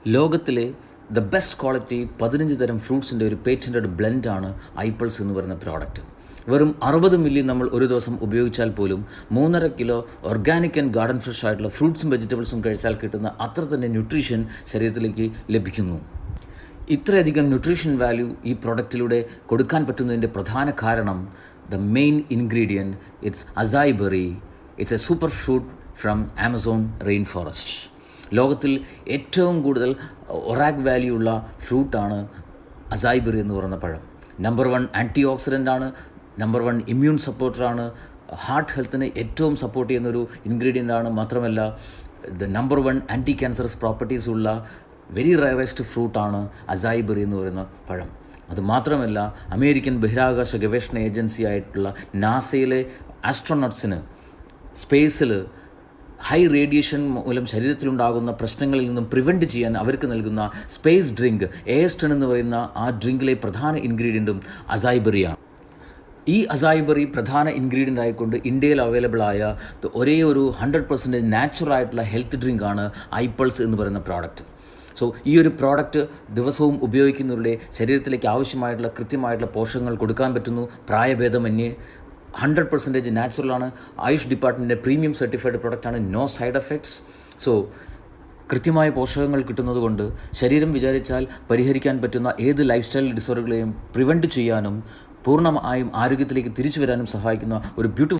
ലോകത്തിലെ best quality 15 തരം ഫ്രൂട്ട്സിൻ്റെ ഒരു പേറ്റൻറ്റഡ് ബ്ലെൻഡാണ് ഐപ്പിൾസ് എന്ന് പറയുന്ന പ്രോഡക്റ്റ്. വെറും 60 മില്ലി നമ്മൾ ഒരു ദിവസം ഉപയോഗിച്ചാൽ പോലും 3.5 kilo organic and garden fresh ആയിട്ടുള്ള ഫ്രൂട്ട്സും വെജിറ്റബിൾസും കഴിച്ചാൽ കിട്ടുന്ന അത്ര തന്നെ ന്യൂട്രീഷൻ ശരീരത്തിലേക്ക് ലഭിക്കുന്നു. ഇത്രയധികം ന്യൂട്രീഷൻ വാല്യൂ ഈ പ്രോഡക്റ്റിലൂടെ കൊടുക്കാൻ പറ്റുന്നതിൻ്റെ പ്രധാന കാരണം main ingredient it's acai berry. It's a super fruit from Amazon rain forest. ലോകത്തിൽ ഏറ്റവും കൂടുതൽ ഒറാക് വാല്യൂ ഉള്ള ഫ്രൂട്ടാണ് അസായ് ബെറി എന്ന് പറയുന്ന പഴം. നമ്പർ 1 ആൻറ്റി ഓക്സിഡൻ്റ് ആണ്, നമ്പർ 1 ഇമ്മ്യൂൺ സപ്പോർട്ടറാണ്, ഹാർട്ട് ഹെൽത്തിന് ഏറ്റവും സപ്പോർട്ട് ചെയ്യുന്നൊരു ഇൻഗ്രീഡിയൻ്റ് ആണ്. മാത്രമല്ല നമ്പർ 1 ആൻറ്റി ക്യാൻസറസ് പ്രോപ്പർട്ടീസ് ഉള്ള വെരി റയറസ്റ്റ് ഫ്രൂട്ടാണ് അസായ് ബെറി എന്ന് പറയുന്ന പഴം. അതുമാത്രമല്ല അമേരിക്കൻ ബഹിരാകാശ ഗവേഷണ ഏജൻസി ആയിട്ടുള്ള നാസയിലെ ആസ്ട്രോനട്സിന് സ്പേസിൽ ഹൈ റേഡിയേഷൻ മൂലം ശരീരത്തിലുണ്ടാകുന്ന പ്രശ്നങ്ങളിൽ നിന്നും പ്രിവെൻറ്റ് ചെയ്യാൻ അവർക്ക് നൽകുന്ന സ്പേസ് ഡ്രിങ്ക് AS10 എന്ന് പറയുന്ന ആ ഡ്രിങ്കിലെ പ്രധാന ഇൻഗ്രീഡിയൻറ്റും അസായ് ബെറിയാണ്. ഈ അസായ് ബെറി പ്രധാന ഇൻഗ്രീഡിയൻ്റ് ആയിക്കൊണ്ട് ഇന്ത്യയിൽ അവൈലബിൾ ആയ ഒരേ ഒരു 100% നാച്ചുറൽ ആയിട്ടുള്ള ഹെൽത്ത് ഡ്രിങ്കാണ് ഐപ്പിൾസ് എന്ന് പറയുന്ന പ്രോഡക്റ്റ്. സോ ഈ ഒരു പ്രോഡക്റ്റ് ദിവസവും ഉപയോഗിക്കുന്നവരുടെ ശരീരത്തിലേക്ക് ആവശ്യമായിട്ടുള്ള കൃത്യമായിട്ടുള്ള പോഷകങ്ങൾ കൊടുക്കാൻ പറ്റുന്നു. പ്രായഭേദമന്യേ 100% നാച്ചുറലാണ്. ആയുഷ് ഡിപ്പാർട്ട്മെൻറ്റിൻ്റെ പ്രീമിയം സർട്ടിഫൈഡ് പ്രൊഡക്റ്റാണ്. No side effects. സോ കൃത്യമായ പോഷകങ്ങൾ കിട്ടുന്നത് കൊണ്ട് ശരീരം വിചാരിച്ചാൽ പരിഹരിക്കാൻ പറ്റുന്ന ഏത് ലൈഫ് സ്റ്റൈൽ ഡിസോർഡറുകളെയും പ്രിവെൻറ്റ് ചെയ്യാനും പൂർണ്ണമായും ആരോഗ്യത്തിലേക്ക് തിരിച്ചു വരാനും സഹായിക്കുന്ന ഒരു ബ്യൂട്ടിഫുൾ